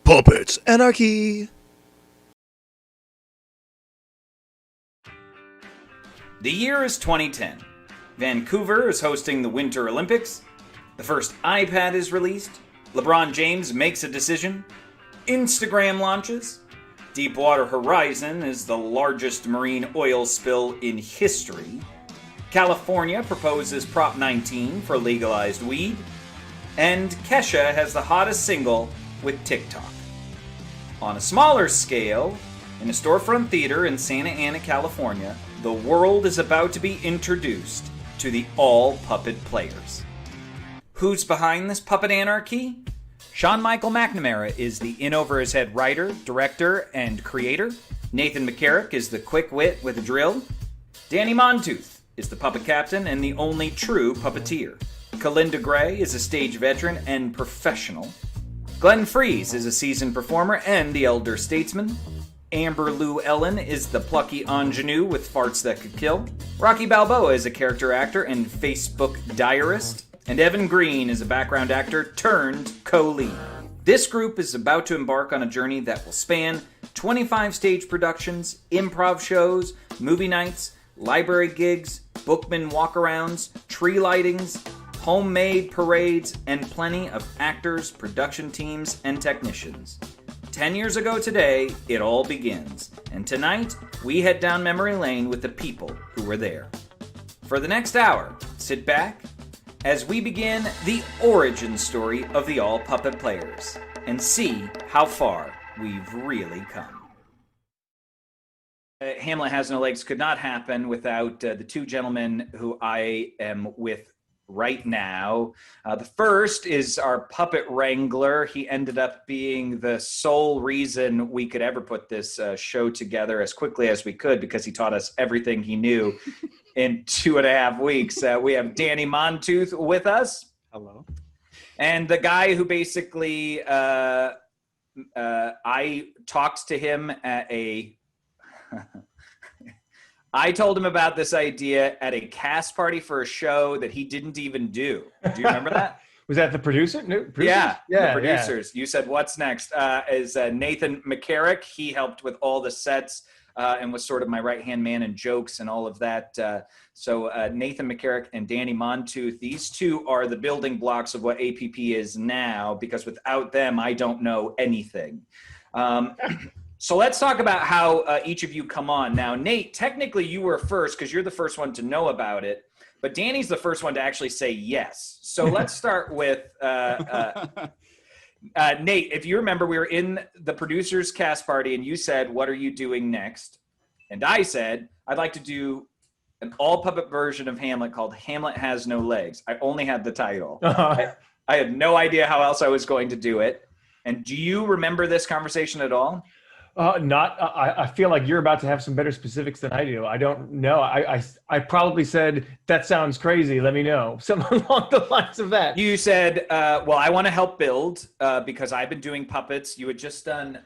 Puppets Anarchy. The year is 2010. Vancouver is hosting the Winter Olympics. The first iPad is released. LeBron James makes a decision. Instagram launches. Deepwater Horizon is the largest marine oil spill in history. California proposes Prop 19 for legalized weed. And Kesha has the hottest single with TikTok. On a smaller scale, in a storefront theater in Santa Ana, California, the world is about to be introduced to the All Puppet Players. Who's behind this puppet anarchy? Sean Michael McNamara is the in-over-his-head writer, director, and creator. Nathan McCarrick is the quick wit with a drill. Danny MONTOOTH is the puppet captain and the only true puppeteer. KALINDA Gray is a stage veteran and professional. Glenn Freese is a seasoned performer and the elder statesman. Amber LUALLEN is the plucky ingenue with farts that could kill. Rocky Balboa is a character actor and Facebook diarist. And Evan Green is a background actor turned co-lead. This group is about to embark on a journey that will span 25 stage productions, improv shows, movie nights, library gigs, bookman walkarounds, tree lightings, homemade parades, and plenty of actors, production teams, and technicians. 10 years ago today, it all begins. And tonight, we head down memory lane with the people who were there. For the next hour, sit back as we begin the origin story of the All Puppet Players and see how far we've really come. Hamlet Has No Legs could not happen without the two gentlemen who I am with right now. The first is our puppet wrangler. He ended up being the sole reason we could ever put this show together as quickly as we could because he taught us everything he knew in 2.5 weeks. We have Danny MONTOOTH with us. Hello. And the guy who basically, I talked to him at a... I told him about this idea at a cast party for a show that he didn't even do. Do you remember that? Was that the producer? No, producers? Yeah, the producers. You said, what's next? Is Nathan McCarrick. He helped with all the sets and was sort of my right-hand man in jokes and all of that. So Nathan McCarrick and Danny MONTOOTH, these two are the building blocks of what APP is now, because without them, I don't know anything. So let's talk about how each of you come on. Now, Nate, technically you were first because you're the first one to know about it, but Danny's the first one to actually say yes. So let's start with Nate. If you remember, we were in the producer's cast party and you said, what are you doing next? And I said, I'd like to do an all-puppet version of Hamlet called Hamlet Has No Legs. I only had the title. I had no idea how else I was going to do it. And do you remember this conversation at all? I feel like you're about to have some better specifics than I do. I don't know. I probably said, that sounds crazy. Let me know. Something along the lines of that. You said, well, I want to help build because I've been doing puppets. You had just done...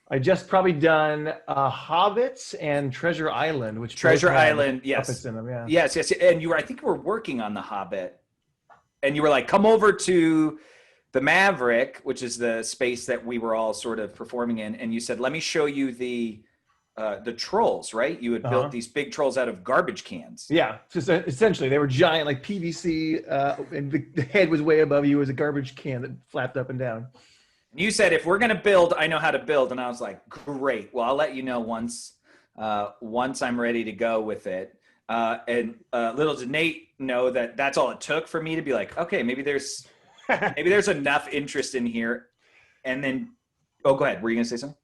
I just probably done Hobbits and Treasure Island, which Treasure Island, yes. Puppets in them, yeah. Yes. And you were, I think you were working on The Hobbit. And you were like, come over to the Maverick, which is the space that we were all sort of performing in, and you said, let me show you the trolls, right? You had built these big trolls out of garbage cans. Yeah, just essentially they were giant, like PVC, and the head was way above you as a garbage can that flapped up and down. And you said, if we're gonna build, I know how to build, and I was like, great. Well, I'll let you know once I'm ready to go with it. And little did Nate know that that's all it took for me to be like, okay, maybe there's enough interest in here. And then, oh, go ahead. Were you going to say something?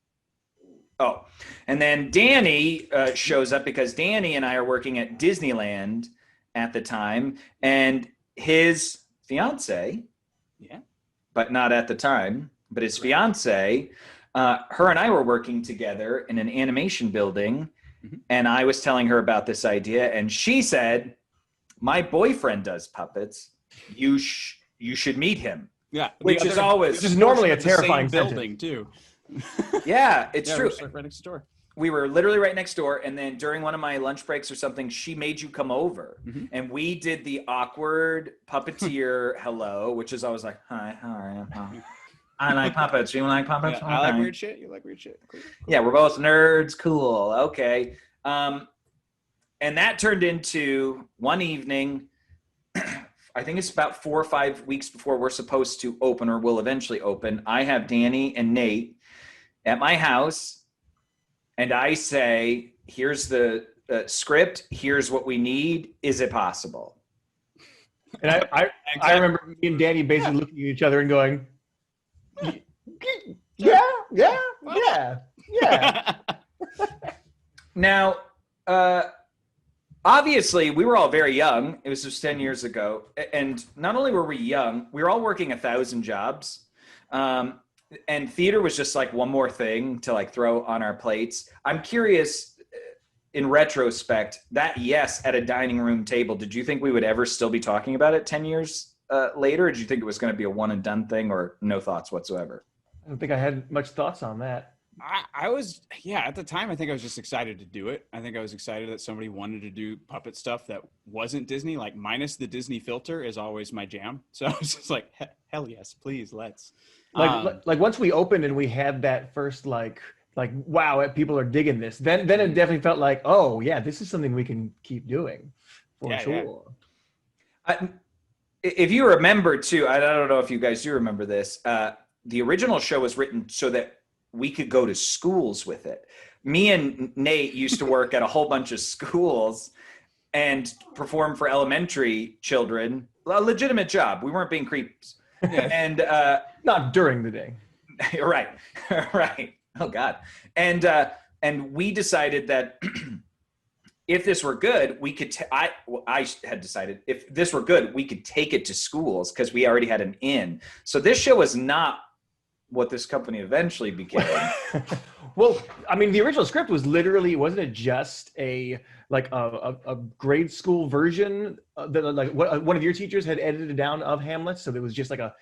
Oh, and then Danny shows up because Danny and I are working at Disneyland at the time, and his fiance, but not at the time, but his fiance, her and I were working together in an animation building, and I was telling her about this idea, and she said, my boyfriend does puppets. You should meet him. Yeah, which is always just normally a terrifying building too. Yeah, it's true. Right next door. we were literally right next door, and then during one of my lunch breaks or something, she made you come over, and we did the awkward puppeteer hello, which is always like, hi, how are you? I like puppets. You like puppets? Yeah, I like weird shit. You like weird shit. Cool. Yeah, we're both nerds. Cool. Okay. And that turned into one evening. I think it's about 4 or 5 weeks before we're supposed to open, or will eventually open. I have Danny and Nate at my house. And I say, here's the script. Here's what we need. Is it possible? And I remember me and Danny basically looking at each other and going, yeah. Now, obviously, we were all very young. It was just 10 years ago. And not only were we young, we were all working 1,000 jobs. And theater was just like one more thing to like throw on our plates. I'm curious, in retrospect, that yes at a dining room table, did you think we would ever still be talking about it 10 years later? Or did you think it was going to be a one and done thing, or no thoughts whatsoever? I don't think I had much thoughts on that. I was, at the time, I think I was just excited to do it. I think I was excited that somebody wanted to do puppet stuff that wasn't Disney, like minus the Disney filter is always my jam. So I was just like, hell yes, please, let's. Like once we opened and we had that first like wow, people are digging this. Then it definitely felt like, oh yeah, this is something we can keep doing for sure. Yeah. If you remember too, I don't know if you guys do remember this. The original show was written so that we could go to schools with it. Me and Nate used to work at a whole bunch of schools and perform for elementary children. A legitimate job. We weren't being creeps. Yeah. And not during the day. Right. Oh God. And we decided that if this were good, we could. I had decided if this were good, we could take it to schools because we already had an in. So this show was not what this company eventually became. Well, I mean, the original script was literally, wasn't it just a grade school version that like one of your teachers had edited down of Hamlet? So it was just like a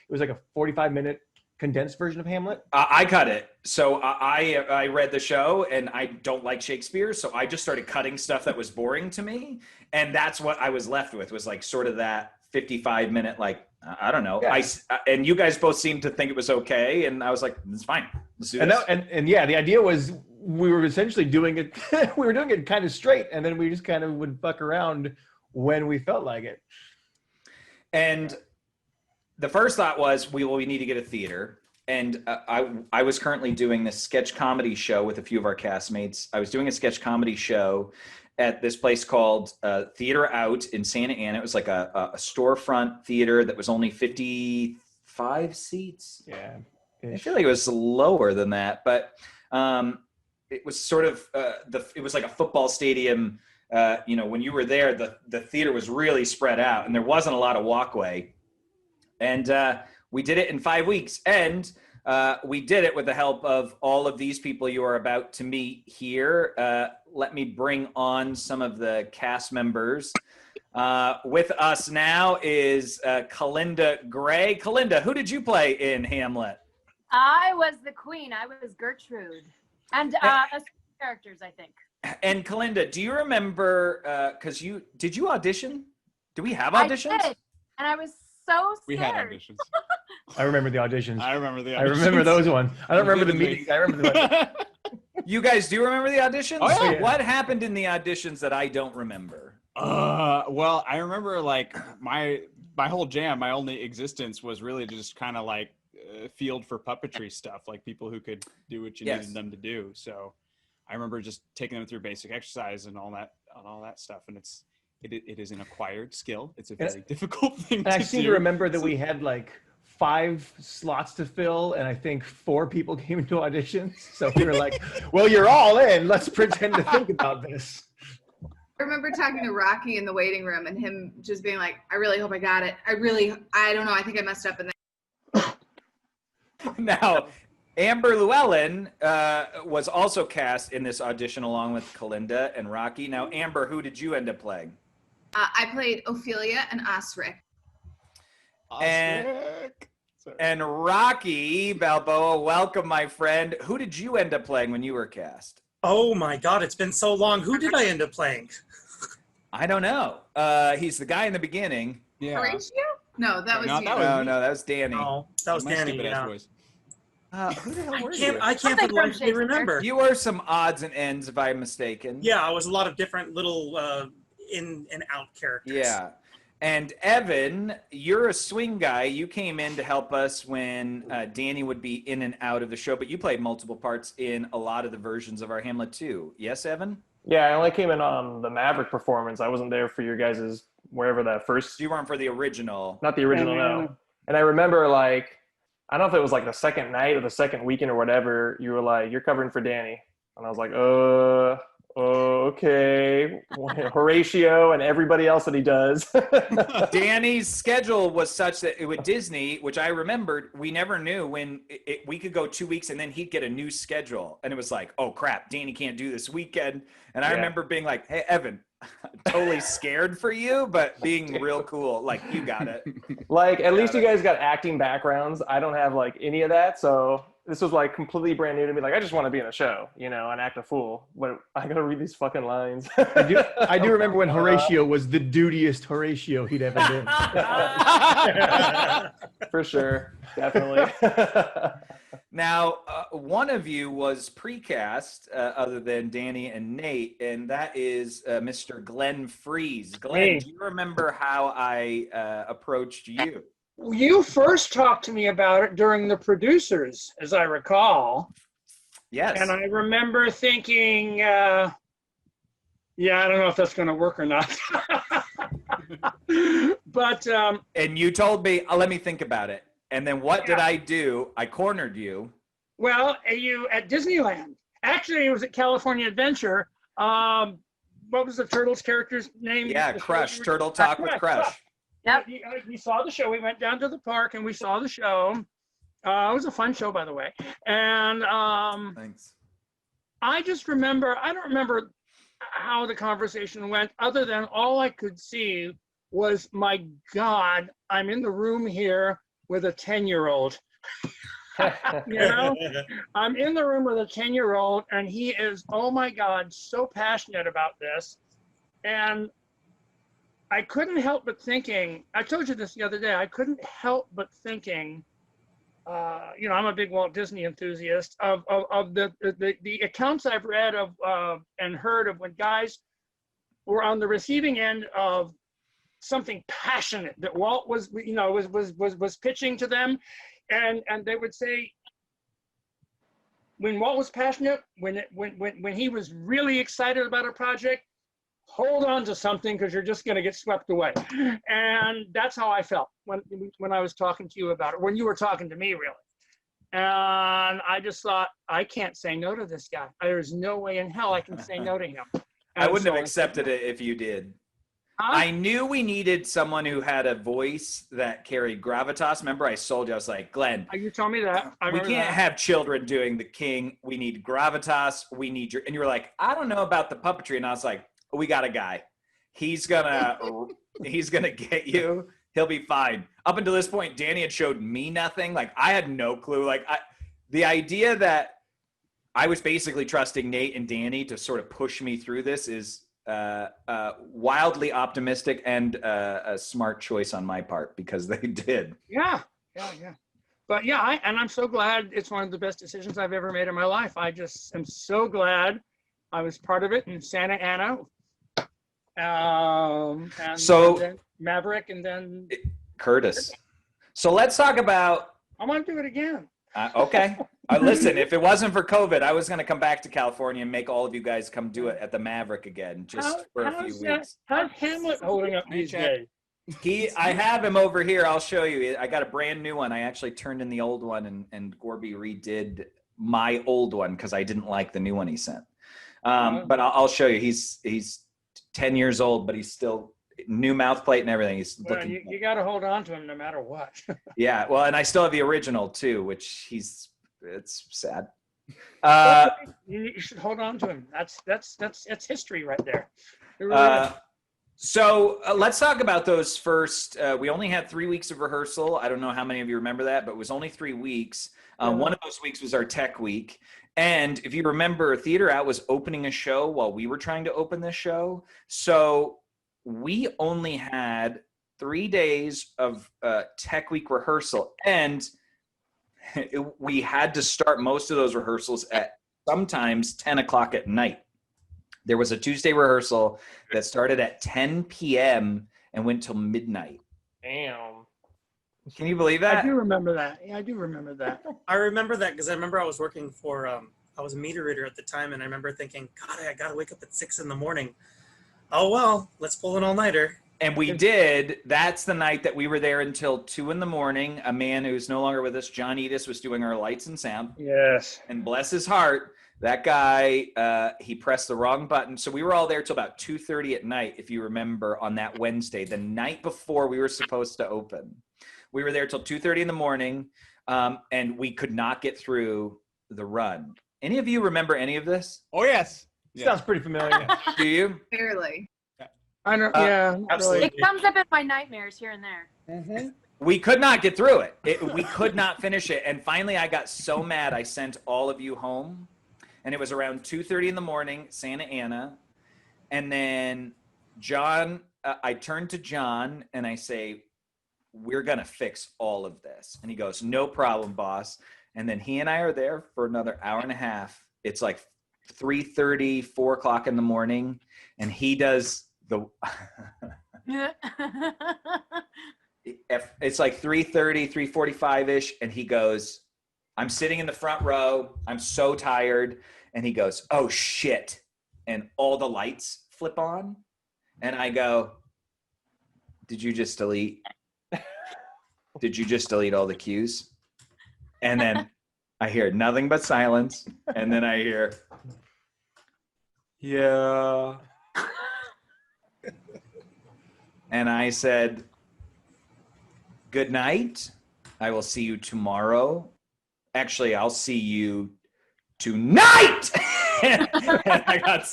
45-minute condensed version of Hamlet. I cut it. So I read the show, and I don't like Shakespeare, so I just started cutting stuff that was boring to me, and that's what I was left with, was like sort of that 55-minute like. I don't know. Yeah. And you guys both seemed to think it was okay, and I was like, "It's fine. Let's do this." And yeah, the idea was we were essentially doing it. We were doing it kind of straight, and then we just kind of would fuck around when we felt like it. And the first thought was, we need to get a theater. And I was currently doing this sketch comedy show with a few of our castmates. I was doing a sketch comedy show at this place called Theater Out in Santa Ana. It was like a storefront theater that was only 55 seats. Yeah. I feel like it was lower than that, but it was sort of, it was like a football stadium. When you were there, the theater was really spread out and there wasn't a lot of walkway. And we did it in 5 weeks. And we did it with the help of all of these people you are about to meet here. Let me bring on some of the cast members. With us now is Kalinda Gray. Kalinda, who did you play in Hamlet? I was the queen. I was Gertrude. And characters, I think. And Kalinda, do you remember, did you audition? Do we have auditions? I did, and I was so scared. We had auditions. I remember the auditions. I remember those ones. I don't remember the meetings. I remember the You guys do remember the auditions? Oh, yeah. What happened in the auditions that I don't remember? Well, I remember like my whole jam, my only existence was really just kind of like field for puppetry stuff, like people who could do what you needed them to do. So I remember just taking them through basic exercise and all that stuff. And it is an acquired skill. It's a very difficult thing to do. I seem to remember that we had like 5 slots to fill, and I think 4 people came into auditions. So we were like, well, you're all in. Let's pretend to think about this. I remember talking to Rocky in the waiting room and him just being like, I really hope I got it. I don't know. I think I messed up in there. Now, Amber Llewellyn was also cast in this audition along with Kalinda and Rocky. Now, Amber, who did you end up playing? I played Ophelia and Osric. And Rocky Balboa, welcome, my friend. Who did you end up playing when you were cast? Oh my God, it's been so long. Who did I end up playing? I don't know. He's the guy in the beginning. Yeah. Horatio? No, that was No, you. that was me. No, that was Danny. Oh, that was My Danny. stupid ass Yeah. voice. Who the hell I were can't. you? I can't for Something the from life of me remember. You were some odds and ends, if I'm mistaken. Yeah, I was a lot of different little in and out characters. Yeah. And Evan, you're a swing guy. You came in to help us when Danny would be in and out of the show, but you played multiple parts in a lot of the versions of our Hamlet too. Yes, Evan? Yeah, I only came in on the Maverick performance. I wasn't there for your guys's wherever that first. You weren't for the original. Not the original, no. And I remember like, I don't know if it was like the second night or the second weekend or whatever. You were like, "You're covering for Danny," and I was like, okay, Horatio and everybody else that he does. Danny's schedule was such that with Disney, which I remembered, we never knew when we could go 2 weeks and then he'd get a new schedule. And it was like, oh crap, Danny can't do this weekend. And I remember being like, hey, Evan, totally scared for you, but being real cool. Like, you got it. Like, at least you guys got acting backgrounds. I don't have like any of that. So this was like completely brand new to me. Like, I just want to be in a show, you know, and act a fool. But I got to read these fucking lines. I do remember when Horatio was the dudiest Horatio he'd ever been. For sure. Definitely. Now, one of you was precast, other than Danny and Nate, and that is Mr. Glenn Freeze. Glenn, do you remember how I approached you? You first talked to me about it during the producers, as I recall. Yes. And I remember thinking, yeah, I don't know if that's going to work or not. But and you told me, let me think about it. And then what did I do? I cornered you. Well, you at Disneyland. Actually, it was at California Adventure. What was the Turtles character's name? Yeah, Crush. Turtle Talk with Crush. Yep. We saw the show. We went down to the park and we saw the show. It was a fun show, by the way. And Thanks. I just remember, I don't remember how the conversation went, other than all I could see was, my God, I'm in the room here with a 10-year-old. You know, I'm in the room with a 10-year-old and he is, oh my God, so passionate about this. And I couldn't help but thinking, I told you this the other day, I couldn't help but thinking, you know, I'm a big Walt Disney enthusiast, of the accounts I've read of and heard of when guys were on the receiving end of something passionate that Walt was, you know, was pitching to them, and they would say, when Walt was passionate, when he was really excited about a project, hold on to something because you're just going to get swept away. And that's how I felt when I was talking to you about it, when you were talking to me, really. And I just thought, I can't say no to this guy. There's no way in hell I can say no to him. I wouldn't have accepted it if you did. Huh? I knew we needed someone who had a voice that carried gravitas. Remember, I told you, I was like, Glenn, You told me that. we can't have children doing the king. We need gravitas. We need your, and you were like, I don't know about the puppetry. And I was like, we got a guy. He's gonna get you. He'll be fine. Up until this point, Danny had showed me nothing. Like, I had no clue. Like, the idea that I was basically trusting Nate and Danny to sort of push me through this is wildly optimistic and a smart choice on my part, because they did. Yeah. But yeah, I'm so glad. It's one of the best decisions I've ever made in my life. I just am so glad I was part of it in Santa Ana. And then Maverick, and then Curtis. So let's talk about. I want to do it again. Okay. Listen, if it wasn't for COVID, I was going to come back to California and make all of you guys come do it at the Maverick again, just for a few weeks. How's Hamlet holding up these days? I have him over here. I'll show you. I got a brand new one. I actually turned in the old one, and Gorby redid my old one because I didn't like the new one he sent. But I'll show you. He's 10 years old, but he's still new mouth plate and everything. He's looking. You got to hold on to him no matter what. Yeah, well, and I still have the original too, which it's sad. You should hold on to him. That's history right there. So let's talk about those first. We only had 3 weeks of rehearsal. I don't know how many of you remember that, but it was only 3 weeks. One of those weeks was our tech week. And if you remember, Theater Out was opening a show while we were trying to open this show. So we only had 3 days of tech week rehearsal. And we had to start most of those rehearsals at sometimes 10 o'clock at night. There was a Tuesday rehearsal that started at 10 p.m. and went till midnight. Damn. Can you believe that? I do remember that. Yeah, I do remember that. I remember that because I remember I was working for, I was a meter reader at the time, and I remember thinking, God, I got to wake up at 6 in the morning. Oh, well, let's pull an all-nighter. And we did. That's the night that we were there until 2 in the morning. A man who's no longer with us, John Edis, was doing our lights and sound. Yes. And bless his heart, that guy, he pressed the wrong button. So we were all there till about 2:30 at night, if you remember, on that Wednesday, the night before we were supposed to open. We were there till 2:30 in the morning, and we could not get through the run. Any of you remember any of this? Oh, yes. Yeah. Sounds pretty familiar. Do you? Barely. I know. Yeah. Not absolutely. really. It comes up in my nightmares here and there. We could not get through it. We could not finish it. And finally, I got so mad, I sent all of you home. And it was around 2:30 in the morning, Santa Ana. And then John, I turned to John and I say, we're going to fix all of this. And he goes, no problem, boss. And then he and I are there for another hour and a half. It's like 3:30, 4 o'clock in the morning. And he does the... It's like 3:30, 3:45-ish. And he goes, I'm sitting in the front row. I'm so tired. And he goes, oh, shit. And all the lights flip on. And I go, did you just delete? Did you just delete all the cues? And then I hear nothing but silence. And then I hear, yeah. And I said, good night. I will see you tomorrow. Actually, I'll see you tonight. And I got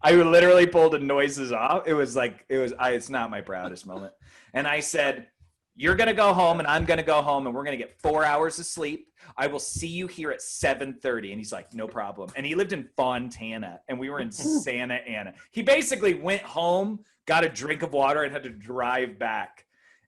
I literally pulled the noises off. It's not my proudest moment. And I said, you're going to go home and I'm going to go home and we're going to get 4 hours of sleep. I will see you here at 7:30. And he's like, no problem. And he lived in Fontana and we were in Santa Ana. He basically went home, got a drink of water and had to drive back.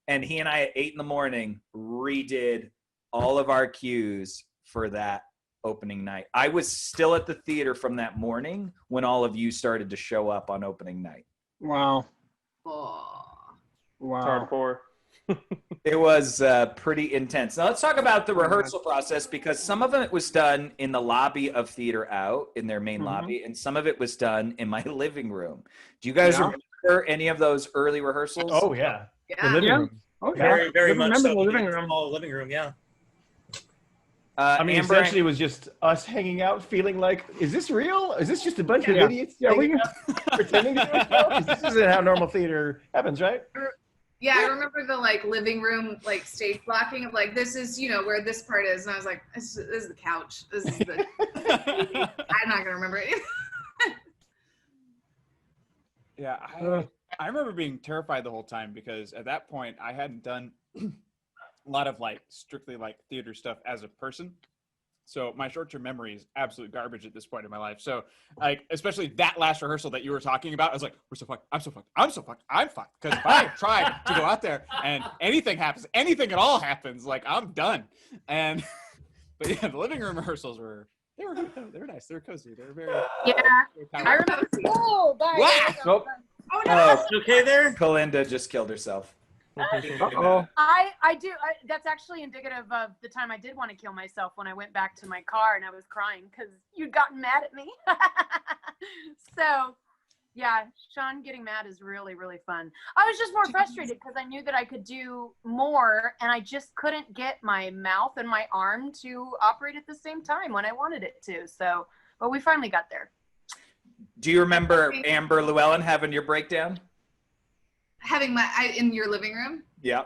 And he and I at 8 in the morning redid all of our cues for that opening night. I was still at the theater from that morning when all of you started to show up on opening night. Wow. Oh. Wow. Hardcore. It was pretty intense. Now let's talk about the rehearsal process, because some of it was done in the lobby of Theater Out, in their main lobby, and some of it was done in my living room. Do you guys remember any of those early rehearsals? Oh, yeah. Yeah. The living Yeah. room. Oh, yeah. Very, very I much remember so. the living room. Small living room, yeah. I mean, Amber, essentially, it was just us hanging out, feeling like, is this real? Is this just a bunch of idiots hanging out, pretending to do a show? 'Cause this isn't how normal theater happens, right? Yeah, I remember the living room stage blocking of this is where this part is, and I was like, this is the couch. This is the. I'm not gonna remember it. Yeah, I remember being terrified the whole time because at that point I hadn't done a lot of strictly theater stuff as a person. So my short-term memory is absolute garbage at this point in my life. So especially that last rehearsal that you were talking about, I was like, we're so fucked. I'm so fucked. I'm so fucked. I'm fucked. Because if I try to go out there and anything happens, anything at all happens, I'm done. But yeah, the living room rehearsals were good. They were nice. They were cozy. They were very. Yeah. I remember. Oh, guys. Wow. Oh no! You okay there? Kalinda just killed herself. Uh-oh. I do. That's actually indicative of the time I did want to kill myself when I went back to my car and I was crying because you'd gotten mad at me. So, yeah, Sean getting mad is really, really fun. I was just more frustrated because I knew that I could do more and I just couldn't get my mouth and my arm to operate at the same time when I wanted it to. So, but we finally got there. Do you remember Amber Llewellyn having your breakdown? Having in your living room? Yeah.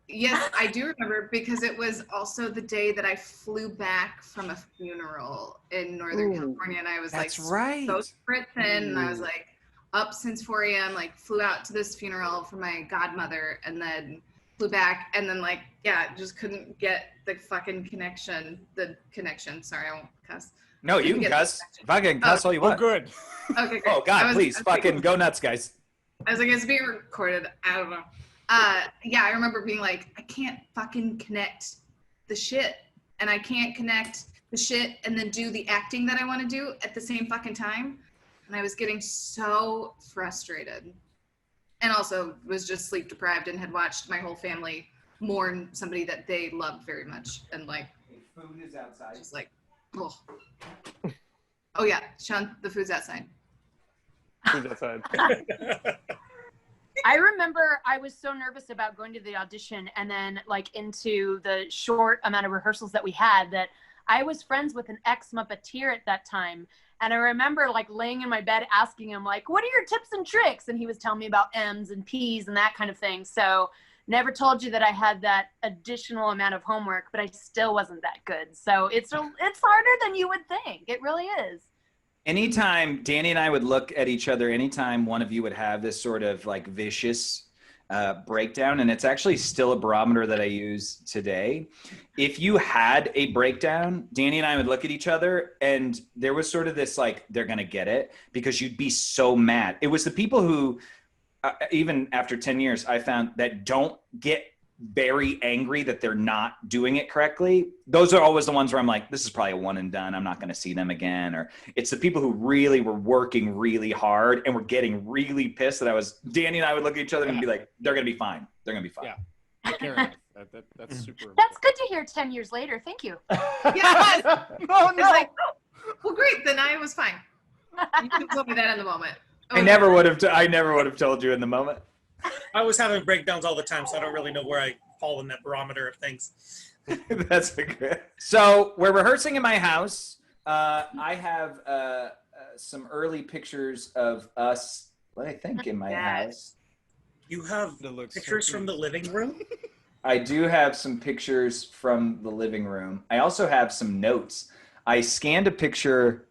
Yes, I do remember because it was also the day that I flew back from a funeral in Northern California, and I was That's right. so spritzing, and I was like, up since 4 a.m., like flew out to this funeral for my godmother and then flew back and then like, yeah, just couldn't get the fucking connection. Sorry, I won't cuss. No, you can cuss. Fucking cuss all you Oh, want. good. Okay, great. Oh, God, please. Fucking go nuts, guys. I was like, it's being recorded. I don't know. Yeah, I remember being like, I can't fucking connect the shit. And I can't connect the shit and then do the acting that I want to do at the same fucking time. And I was getting so frustrated. And also was just sleep deprived and had watched my whole family mourn somebody that they loved very much. And like, Food is outside. just like, oh. Oh yeah, Sean, the food's outside. Who's outside? I remember I was so nervous about going to the audition and then like into the short amount of rehearsals that we had that I was friends with an ex-Muppeteer at that time. And I remember like laying in my bed asking him like, what are your tips and tricks? And he was telling me about M's and P's and that kind of thing. So never told you that I had that additional amount of homework, but I still wasn't that good. So it's harder than you would think. It really is. Anytime Danny and I would look at each other, anytime one of you would have this sort of like vicious breakdown, and it's actually still a barometer that I use today. If you had a breakdown, Danny and I would look at each other and there was sort of this like, they're going to get it, because you'd be so mad. It was the people who, even after 10 years, I found that don't get very angry that they're not doing it correctly. Those are always the ones where I'm like, this is probably a one and done. I'm not going to see them again. Or it's the people who really were working really hard and were getting really pissed that Danny and I would look at each other and be like, they're going to be fine. They're going to be fine. Yeah. Take care of it. That's super. That's good to hear 10 years later. Thank you. Yes. Oh, It's like, oh, well, great. Then I was fine. You could have told me that in the moment. I never would have told you in the moment. I was having breakdowns all the time, so I don't really know where I fall in that barometer of things. That's a good. So we're rehearsing in my house. I have some early pictures of us, what I think, in my house. You have pictures from the living room? I do have some pictures from the living room. I also have some notes. I scanned a picture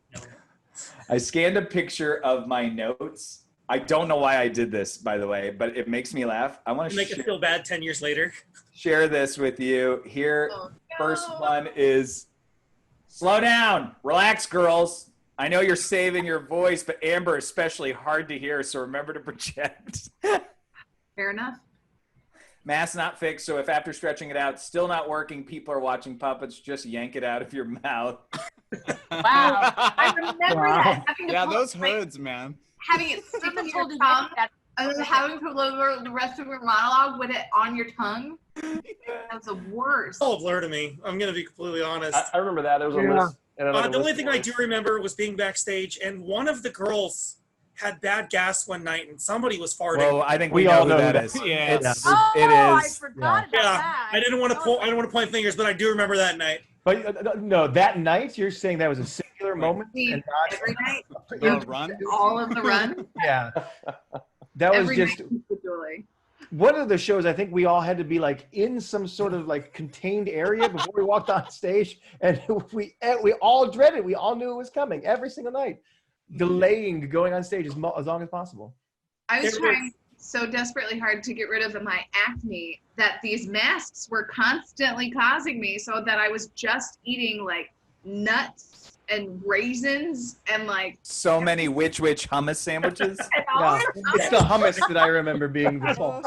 of my notes. I don't know why I did this, by the way, but it makes me laugh. I want to make it feel bad 10 years later. Share this with you. Here, first one is, slow down, relax, girls. I know you're saving your voice, but Amber is especially hard to hear, so remember to project. Fair enough. Mask not fixed, so if after stretching it out, still not working, people are watching puppets, just yank it out of your mouth. Wow. I remember that. Yeah, those hoods, man. Having it stick in your tongue and then having to deliver the rest of your monologue with it on your tongue. That's the worst. All a blur to me. I'm going to be completely honest. I remember that. There was a list. The only thing I do remember was being backstage, and one of the girls had bad gas one night, and somebody was farting. Well, I think we all know who that is. Yeah, it is. I forgot about Yeah, that. I didn't want to point fingers, but I do remember that night. But no, that night you're saying that was a singular moment and not every night. Run. All of the run. Yeah, that was Every just night individually. one of the shows. I think we all had to be like in some sort of like contained area before we walked on stage, and we all dreaded. We all knew it was coming every single night, delaying going on stage as long as possible. I was trying so desperately hard to get rid of my acne that these masks were constantly causing me, so that I was just eating like nuts and raisins and like so many witch hummus sandwiches. Yeah. It's the hummus that I remember being the fault.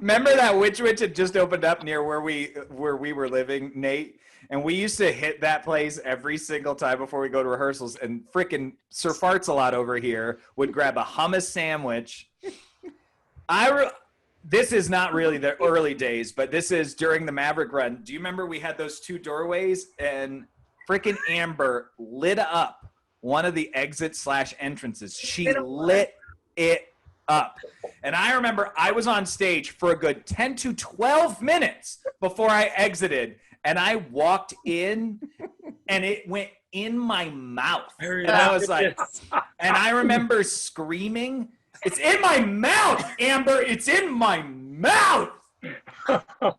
Remember that witch had just opened up near where we were living, Nate? And we used to hit that place every single time before we go to rehearsals. And frickin' Sir Farts a lot over here would grab a hummus sandwich. This is not really the early days, but this is during the Maverick run. Do you remember we had those two doorways and frickin' Amber lit up one of the exit/entrances. She lit it up. And I remember I was on stage for a good 10 to 12 minutes before I exited. And I walked in and it went in my mouth. And I was like, and I remember screaming, "It's in my mouth, Amber, it's in my mouth."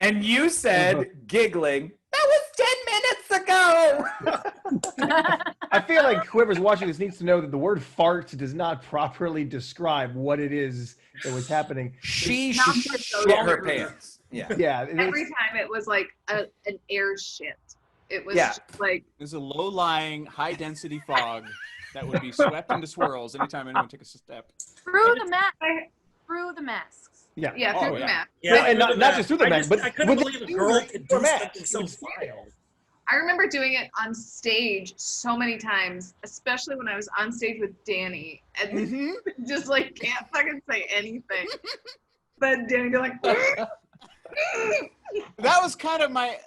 And you said, giggling, "That was 10 minutes ago." I feel like whoever's watching this needs to know that the word fart does not properly describe what it is that was happening. She Not shit just those her words. pants. Yeah. Yeah. Every time it was like an air shit. It was Yeah. just like, There's a low-lying, high-density fog that would be swept into swirls anytime anyone took a step. Through the masks. Yeah. yeah, Oh, through the yeah. map. Yeah, Well, and through the not just through the mask, but I couldn't with believe a the girl finger could in do your mask. something so It was vile. I remember doing it on stage so many times, especially when I was on stage with Danny, and Mm-hmm. just like can't fucking say anything. But Danny be like, That was kind of my.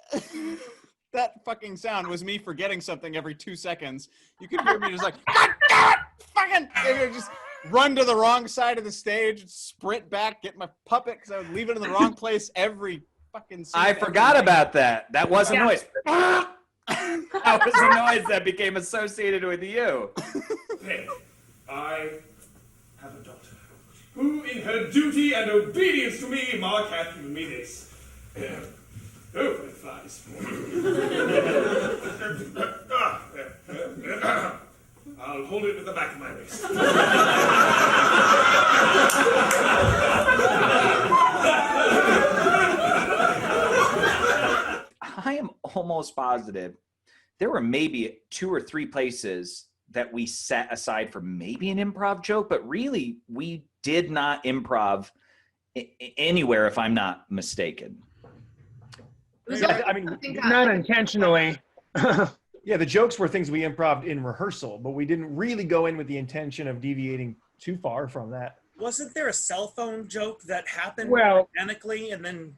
That fucking sound was me forgetting something every 2 seconds. You could hear me just like, God damn it, fucking, and I'd just run to the wrong side of the stage, sprint back, get my puppet because I would leave it in the wrong place every fucking scene. I forgot about that. That was a Yeah. noise. That was a noise that became associated with you. Hey, I have a daughter, who in her duty and obedience to me, Mark hath given me this. Oh, it flies. I'll hold it with the back of my wrist. I am almost positive there were maybe 2 or 3 places that we set aside for maybe an improv joke, but really we did not improv anywhere, if I'm not mistaken. it was Yeah, like, I mean, something Not got- intentionally. Yeah, the jokes were things we improv in rehearsal, but we didn't really go in with the intention of deviating too far from that. Wasn't there a cell phone joke that happened Well- organically, and then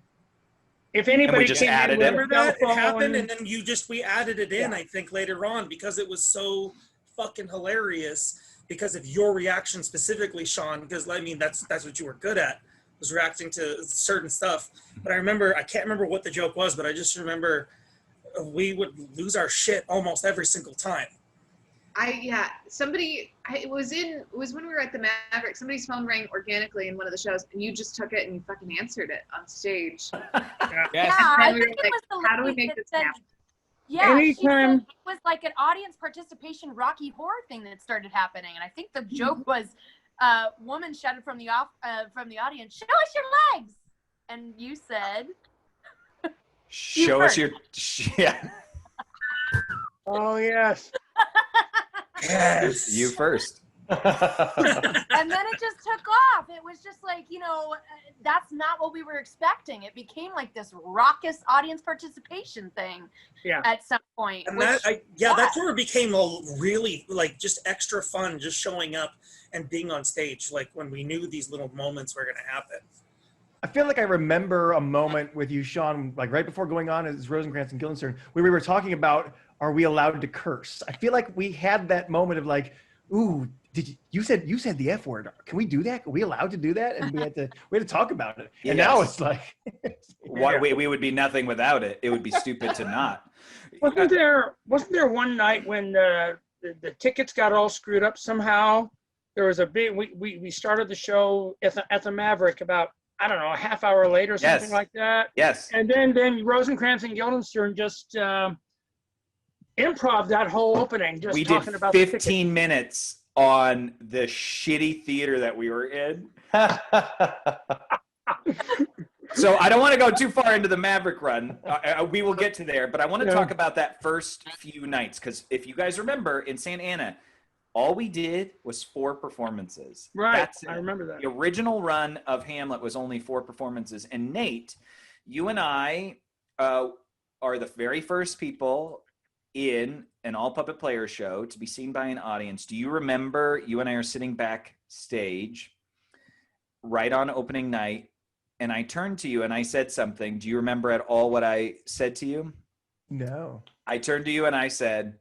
If anybody just came in added with it. a remember cell that it happened, phone- and then we added it in, I think, later on because it was so fucking hilarious. Because of your reaction specifically, Sean, because I mean that's what you were good at, was reacting to certain stuff. But I can't remember what the joke was, but I just remember we would lose our shit almost every single time. it was when we were at the Maverick. Somebody's phone rang organically in one of the shows, and you just took it and you fucking answered it on stage. Yes. Yeah, I And we think were it like, was the how do we lady make that this said- happen? Yeah, Anytime- she said it was like an audience participation Rocky Horror thing that started happening, and I think the joke was, woman shouted from the audience, "Show us your legs," and you said, Show us your, yeah, Oh, yes. Yes. you first. and then it just took off. It was just like, that's not what we were expecting. It became like this raucous audience participation thing at some point. And which- that's where it became a really like just extra fun, just showing up and being on stage, like when we knew these little moments were going to happen. I feel like I remember a moment with you, Sean, like right before going on as Rosencrantz and Guildenstern, where we were talking about, are we allowed to curse? I feel like we had that moment of like, ooh, you said the F word. Can we do that? Are we allowed to do that? And we had to talk about it. And now Yes. it's like, We would be nothing without it. It would be stupid to not. Wasn't there one night when the tickets got all screwed up somehow? There was a big, we started the show at the Maverick about, I don't know, a half hour later, something Yes. like that. Yes. And then Rosencrantz and Guildenstern just improv that whole opening, just We did talking about the tickets. 15 minutes on the shitty theater that we were in. So I don't want to go too far into the Maverick run. We will get to there, but I want to talk about that first few nights, because if you guys remember, in Santa Ana, all we did was 4 performances. Right, That's it. I remember that. The original run of Hamlet was only 4 performances. And Nate, you and I are the very first people in an all puppet player show to be seen by an audience. Do you remember you and I are sitting backstage right on opening night, and I turned to you and I said something? Do you remember at all what I said to you? no. I turned to you and I said,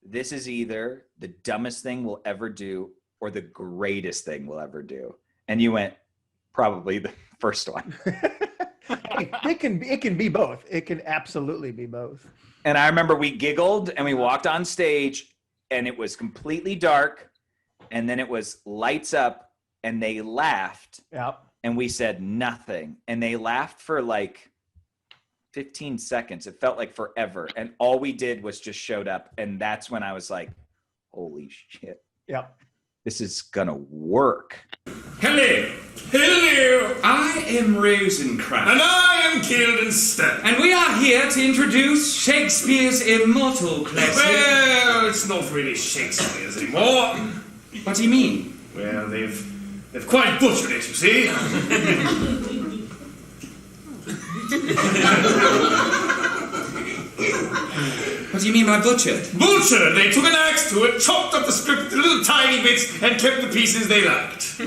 this is either the dumbest thing we'll ever do or the greatest thing we'll ever do. And you went, probably the first one. It can be both. It can absolutely be both. And I remember we giggled and we walked on stage and it was completely dark. And then it was lights up and they laughed Yeah. and we said nothing. And they laughed for like 15 seconds. It felt like forever. And all we did was just showed up. And that's when I was like, holy shit, Yep. this is gonna work. Hello. Hello. I am Rosencrantz. And I am Guildenstern. And we are here to introduce Shakespeare's immortal classic. Well, it's not really Shakespeare's anymore. What do you mean? Well, they've quite butchered it, you see. What do you mean by butchered? Butchered! They took an axe to it, chopped up the script into little tiny bits, and kept the pieces they liked.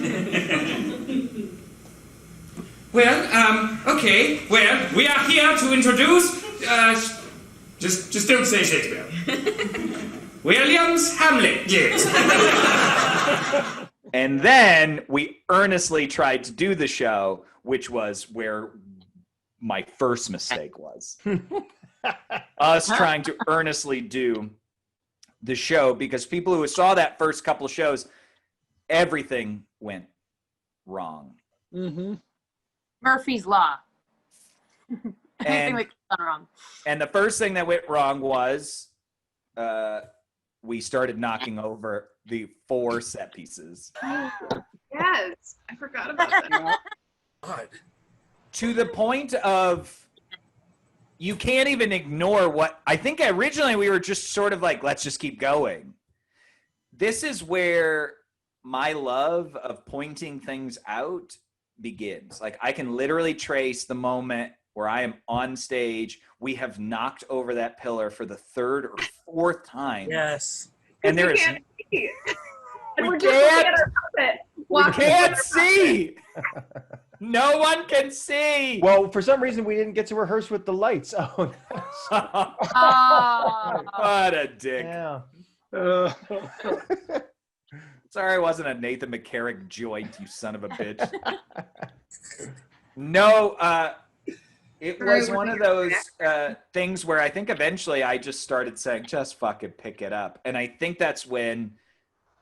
Well, okay. Well, we are here to introduce, Just don't say Shakespeare. William's Hamlet. Yes. And then we earnestly tried to do the show, which was where my first mistake was. Us trying to earnestly do the show, because people who saw that first couple of shows, everything went wrong. Mm-hmm. Murphy's Law. Anything that goes wrong. And the first thing that went wrong was we started knocking over the 4 set pieces. Yes, I forgot about that. God. To the point of you can't even ignore what I think originally we were just sort of like, let's just keep going. This is where my love of pointing things out begins. Like I can literally trace the moment where I am on stage. We have knocked over that pillar for the 3rd or 4th time. Yes. And there is And we we're just looking at can't, our puppet. we walking can't with our see. No one can see. Well, for some reason, we didn't get to rehearse with the lights. Oh, Oh. What a dick. yeah. Sorry I wasn't a Nathan McCarrick joint, you son of a bitch. No, it was one of those things where I think eventually I just started saying, just fucking pick it up. And I think that's when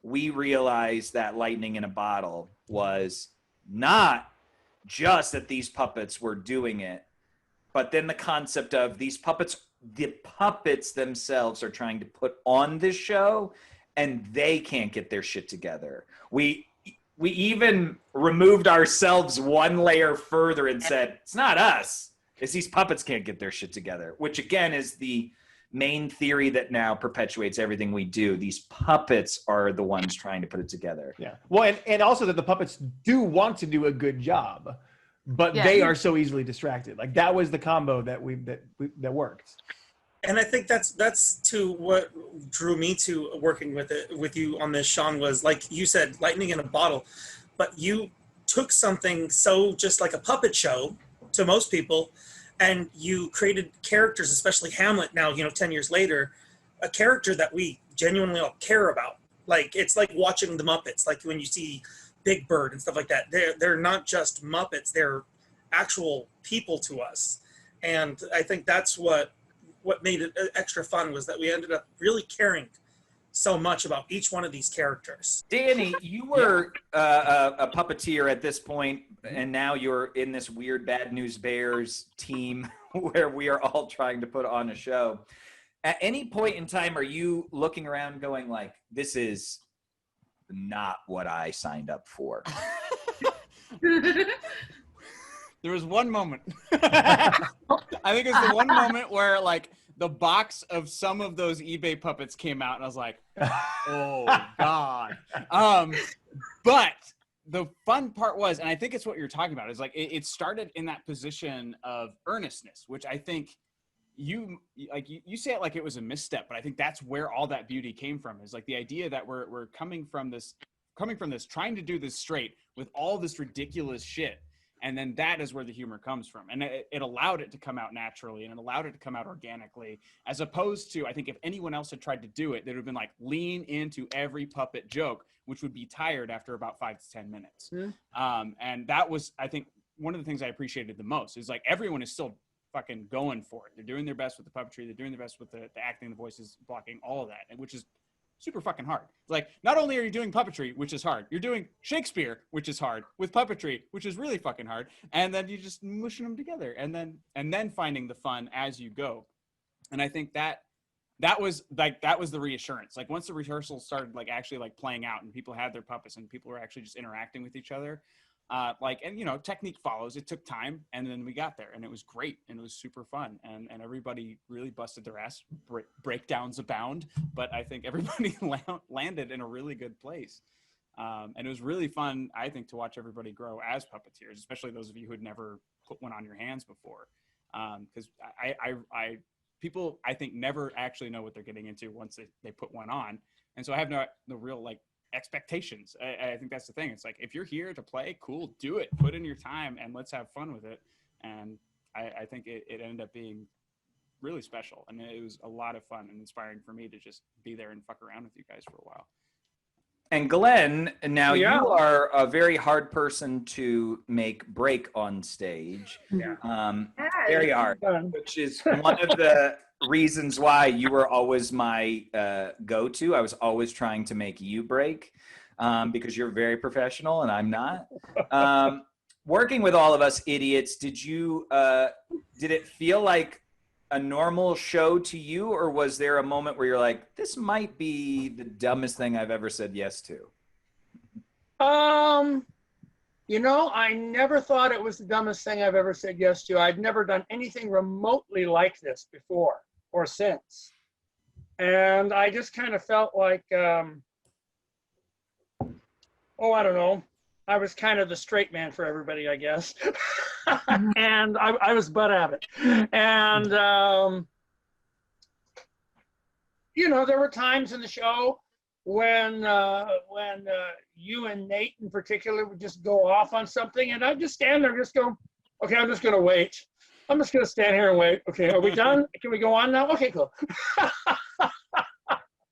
we realized that lightning in a bottle was not just that these puppets were doing it, but then the concept of these puppets, the puppets themselves are trying to put on this show and they can't get their shit together. We even removed ourselves one layer further and said, it's not us, it's these puppets can't get their shit together, which again is the main theory that now perpetuates everything we do. These puppets are the ones trying to put it together. Yeah. Well, and also that the puppets do want to do a good job, but they are so easily distracted. Like that was the combo that worked. And I think that's to what drew me to working with you on this, Sean, was like you said, lightning in a bottle, but you took something so just like a puppet show to most people, and you created characters, especially Hamlet now, 10 years later, a character that we genuinely all care about. Like, it's like watching the Muppets, like when you see Big Bird and stuff like that. They're not just Muppets, they're actual people to us. And I think that's what made it extra fun, was that we ended up really caring so much about each one of these characters. Danny, you were a puppeteer at this point, and now you're in this weird Bad News Bears team where we are all trying to put on a show. At any point in time, are you looking around going like, this is not what I signed up for? There was one moment. I think it's the one moment where like the box of some of those eBay puppets came out and I was like, oh God. But the fun part was, and I think it's what you're talking about, is like it started in that position of earnestness, which I think you say it like it was a misstep, but I think that's where all that beauty came from, is like the idea that we're coming from this, trying to do this straight with all this ridiculous shit. And then that is where the humor comes from. And it allowed it to come out naturally, and it allowed it to come out organically, as opposed to, I think if anyone else had tried to do it, they would have been like, lean into every puppet joke, which would be tired after about 5 to 10 minutes. And that was, I think, one of the things I appreciated the most, is like everyone is still fucking going for it. They're doing their best with the puppetry. They're doing their best with the acting, the voices, blocking, all of that, and which is super fucking hard. Like, not only are you doing puppetry, which is hard, you're doing Shakespeare, which is hard, with puppetry, which is really fucking hard, and then you just mushing them together, and then finding the fun as you go. And I think that that was the reassurance. Like once the rehearsals started like actually like playing out and people had their puppets and people were actually just interacting with each other, and you know, technique follows. It took time, and then we got there, and it was great, and it was super fun, and everybody really busted their ass. Breakdowns abound, but I think everybody landed in a really good place, and it was really fun, I think, to watch everybody grow as puppeteers, especially those of you who had never put one on your hands before, because people, I think, never actually know what they're getting into once they put one on, and so I have no real like expectations. I think that's the thing. It's like, if you're here to play, cool, do it, put in your time, and let's have fun with it. And I think it ended up being really special, and it was a lot of fun and inspiring for me to just be there and fuck around with you guys for a while. And Glenn, now you are a very hard person to make break on stage. Very hard, which is one of the reasons why you were always my go-to. I was always trying to make you break because you're very professional and I'm not. Working with all of us idiots, did it feel like a normal show to you, or was there a moment where you're like, this might be the dumbest thing I've ever said yes to? You know, I never thought it was the dumbest thing I've ever said yes to. I'd never done anything remotely like this before or since. And I just kind of felt like, I don't know. I was kind of the straight man for everybody, I guess. And I was butt at it. And, you know, there were times in the show when you and Nate in particular would just go off on something, and I'd just stand there and just go, okay, I'm just going to wait. I'm just going to stand here and wait. Okay, are we done? Can we go on now? Okay, cool.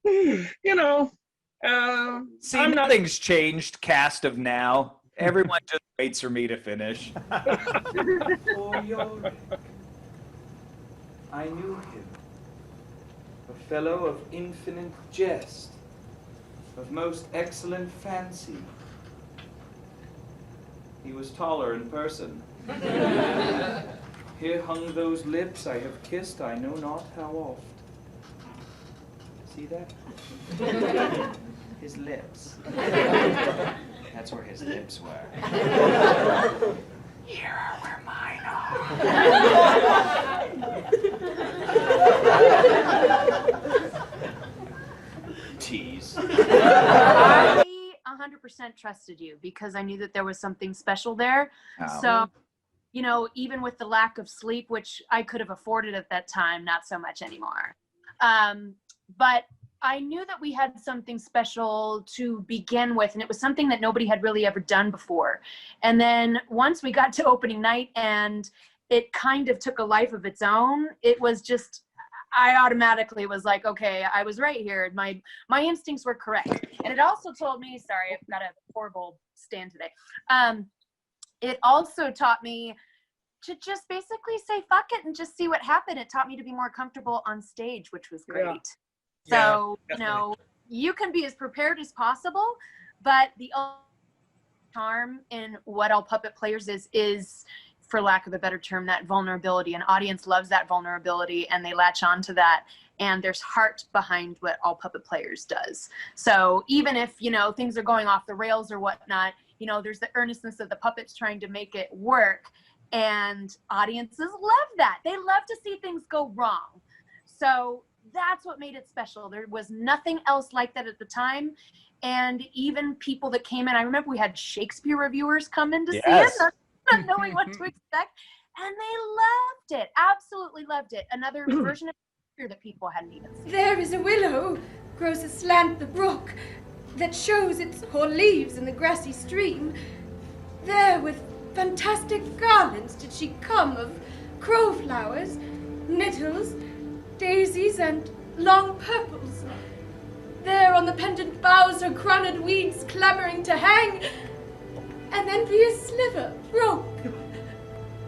You know, see, nothing's changed, cast of now. Everyone just waits for me to finish. For Yorick, I knew him, a fellow of infinite jest, of most excellent fancy. He was taller in person. Here hung those lips I have kissed I know not how oft. See that? His lips. That's where his lips were. Here are where mine are. Tease. I 100% trusted you because I knew that there was something special there. Oh. So, you know, even with the lack of sleep, which I could have afforded at that time, not so much anymore. But I knew that we had something special to begin with, and it was something that nobody had really ever done before. And then once we got to opening night and it kind of took a life of its own, it was just, I automatically was like, okay, I was right here. My instincts were correct. And it also told me, sorry, I've got a horrible stand today. It also taught me to just basically say fuck it and just see what happened. It taught me to be more comfortable on stage, which was great. Yeah. So, you know, you can be as prepared as possible, but the charm in what all puppet players is, for lack of a better term, that vulnerability. An audience loves that vulnerability and they latch on to that. And there's heart behind what all puppet players does. So even if, you know, things are going off the rails or whatnot, you know, there's the earnestness of the puppets trying to make it work. And audiences love that. They love to see things go wrong. So that's what made it special. There was nothing else like that at the time. And even people that came in, I remember we had Shakespeare reviewers come in to see it, not knowing what to expect. And they loved it, absolutely loved it. Another version of Shakespeare that people hadn't even seen. There is a willow, grows aslant the brook, that shows its hoar leaves in the grassy stream. There with fantastic garlands did she come of crowflowers, nettles, daisies, and long purples. There on the pendant boughs her crowned weeds clamoring to hang, and then be a sliver broke,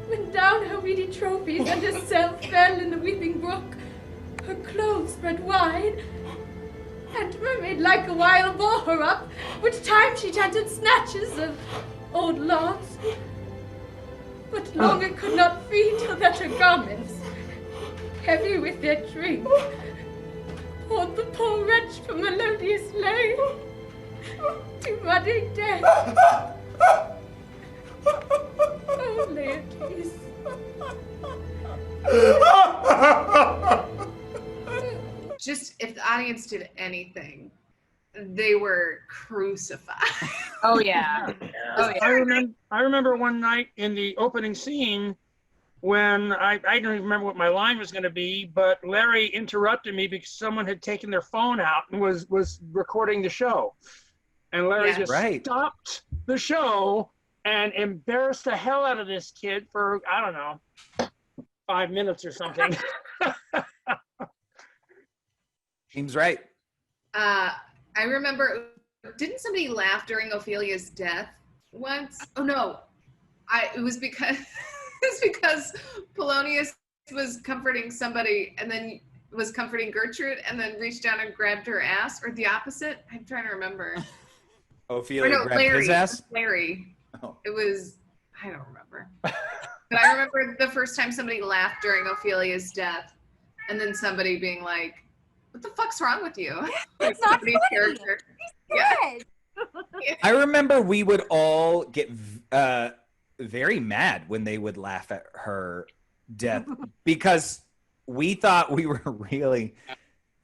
when down her weedy trophies and herself fell in the weeping brook, her clothes spread wide, and mermaid like a while bore her up, which time she chanted snatches of old laws, but longer could not feed till that her garments, heavy with their drink, transport the poor wretch from Melodious Lane to muddy death. Oh, Laertes. Just if the audience did anything, they were crucified. Oh yeah. Oh yeah. I remember one night in the opening scene when I don't even remember what my line was going to be, but Larry interrupted me because someone had taken their phone out and was recording the show. And Larry just stopped the show and embarrassed the hell out of this kid for, I don't know, 5 minutes or something. Seems right. I remember, didn't somebody laugh during Ophelia's death once? Oh no, it was because Polonius was comforting somebody and then was comforting Gertrude and then reached down and grabbed her ass, or the opposite. I'm trying to remember. Ophelia grabbed his ass? Larry. Oh. It was, I don't remember. But I remember the first time somebody laughed during Ophelia's death and then somebody being like, what the fuck's wrong with you? It's not funny. Character. Yeah. I remember we would all get very mad when they would laugh at her death because we thought we were really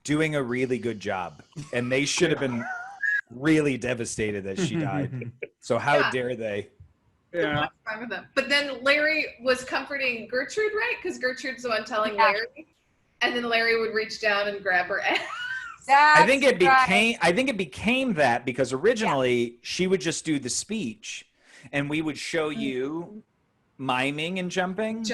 doing a really good job and they should have been really devastated that she died. So how dare they? Yeah. Wrong with them? But then Larry was comforting Gertrude, right? Because Gertrude's the one telling Larry, and then Larry would reach down and grab her ass. I think it became that because originally she would just do the speech and we would show you miming and jumping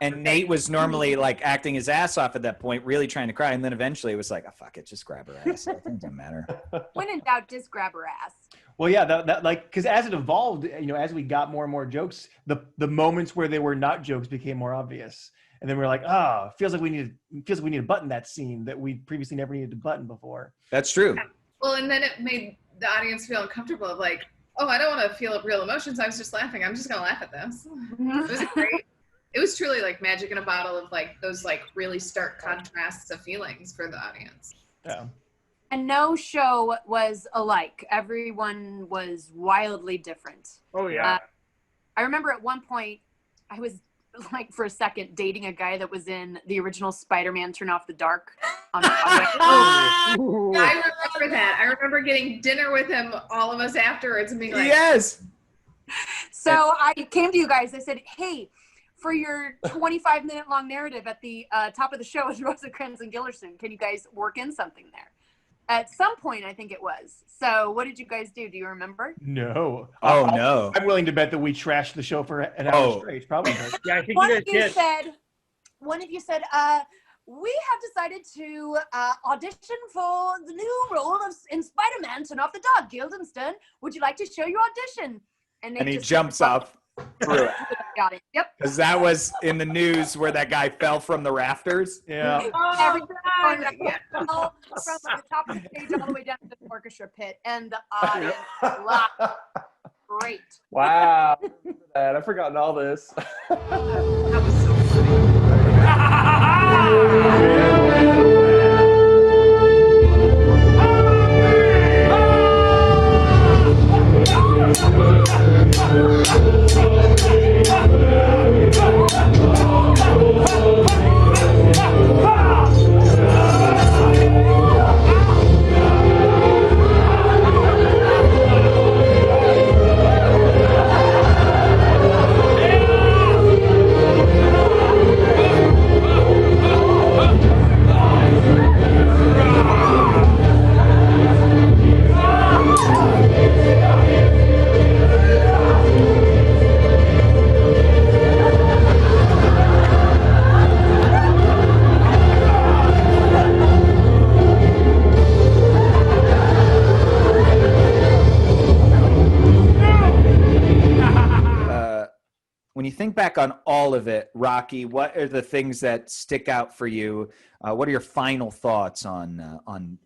and Nate was normally like acting his ass off at that point, really trying to cry, and then eventually it was like, oh, fuck it, just grab her ass. It doesn't matter. When in doubt, just grab her ass. Well, yeah, that like, because as it evolved, as we got more and more jokes, the moments where they were not jokes became more obvious, and then we're like, feels like we need to button that scene that we previously never needed to button before. That's true. Well, and then it made the audience feel uncomfortable of like, oh, I don't want to feel real emotions. I was just laughing. I'm just gonna laugh at this. It was great. It was truly like magic in a bottle of like those like really stark contrasts of feelings for the audience. Yeah. And no show was alike. Everyone was wildly different. Oh yeah. I remember at one point I was like for a second dating a guy that was in the original Spider-Man Turn Off the Dark on Broadway. I remember that. I remember getting dinner with him, all of us afterwards, and being like, yes. So I came to you guys. I said, hey, for your 25-minute long narrative at the top of the show with Rosencrantz and Guilderson, can you guys work in something there? At some point, I think it was. So what did you guys do? Do you remember? No. No. I'm willing to bet that we trashed the show for an hour straight. Probably. Yeah, I think one of you said, we have decided to audition for the new role of in Spider-Man Turn Off the Dark. Guildenstern, would you like to show your audition? And he jumps off through it. Got it. Yep. Because that was in the news where that guy fell from the rafters. Yeah. From the top of the stage all the way down to the orchestra pit, and the audience laughed. Great. Wow. I've forgotten all this. that was so funny. When you think back on all of it, Rocky, what are the things that stick out for you? What are your final thoughts on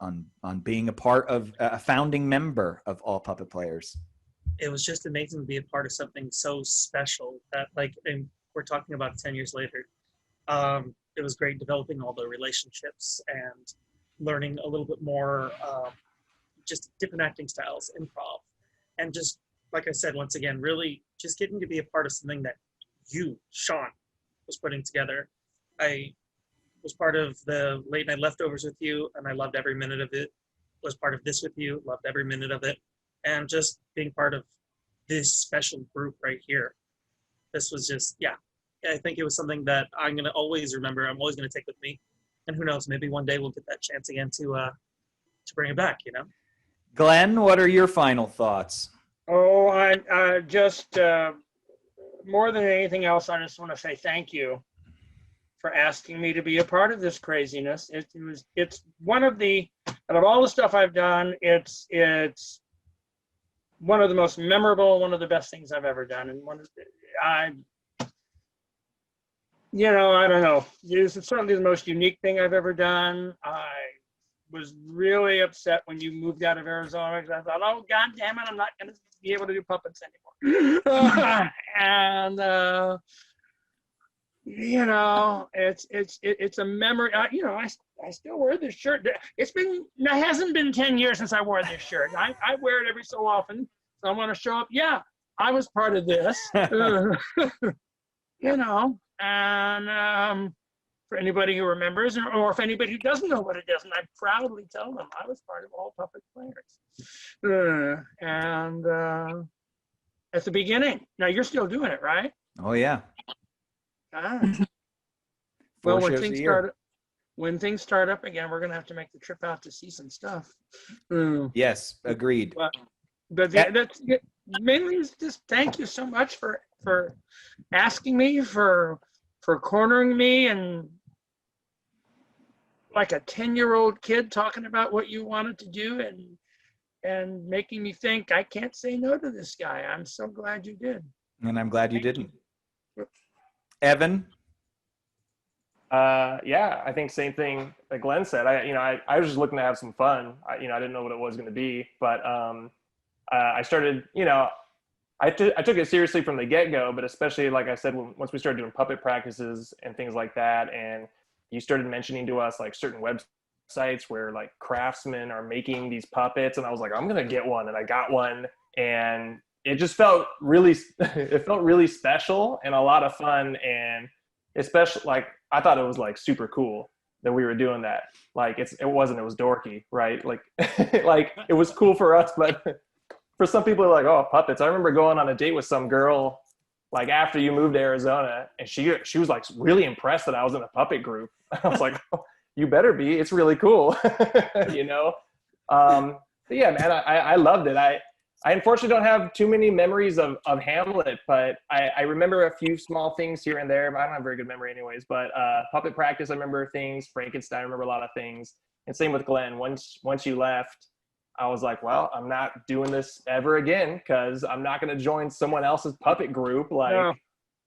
being a part of a founding member of All Puppet Players? It was just amazing to be a part of something so special that, like, and we're talking about 10 years later. It was great developing all the relationships and learning a little bit more, just different acting styles, improv, and just like I said, once again, really just getting to be a part of something that you, Sean, was putting together. I was part of the late night leftovers with you, and I loved every minute of it. Was part of this with you, loved every minute of it, and just being part of this special group right here. This was just, yeah, I think it was something that I'm gonna always remember. I'm always gonna take with me, and who knows, maybe one day we'll get that chance again to bring it back. You know. Glenn, what are your final thoughts? Oh, I just more than anything else, I just want to say thank you for asking me to be a part of this craziness. It's one of the, out of all the stuff I've done, it's one of the most memorable, one of the best things I've ever done, and I don't know. It's certainly the most unique thing I've ever done. I was really upset when you moved out of Arizona because I thought, oh, God damn it, I'm not going to be able to do puppets anymore. And, it's a memory. I still wear this shirt. It hasn't been 10 years since I wore this shirt. I wear it every so often. So I want to show up. Yeah, I was part of this. And for anybody who remembers, or if anybody who doesn't know what it is, and I proudly tell them I was part of all puppet players. At the beginning. Now you're still doing it, right? Oh yeah. Well, when things start up again, we're gonna have to make the trip out to see some stuff. Yes, agreed. But that's mainly is just thank you so much for asking me, for cornering me, and like a 10-year-old kid talking about what you wanted to do and making me think I can't say no to this guy. I'm so glad you did. And I'm glad you didn't. Evan? Yeah, I think same thing that Glenn said. I was just looking to have some fun. I didn't know what it was going to be, but I started, I took it seriously from the get-go, but especially, like I said, once we started doing puppet practices and things like that, and you started mentioning to us like certain websites where like craftsmen are making these puppets, and I was like, I'm going to get one, and I got one, and it just felt really special and a lot of fun, and especially like I thought it was like super cool that we were doing that. Like it was dorky, right? Like like it was cool for us, but for some people, like, oh, puppets. I remember going on a date with some girl, like after you moved to Arizona, and she was like really impressed that I was in a puppet group. I was like, oh, you better be. It's really cool, But yeah, man, I loved it. I unfortunately don't have too many memories of Hamlet, but I remember a few small things here and there. But I don't have a very good memory, anyways. But puppet practice, I remember things. Frankenstein, I remember a lot of things. And same with Glenn. Once you left, I was like, well, I'm not doing this ever again because I'm not going to join someone else's puppet group. Like,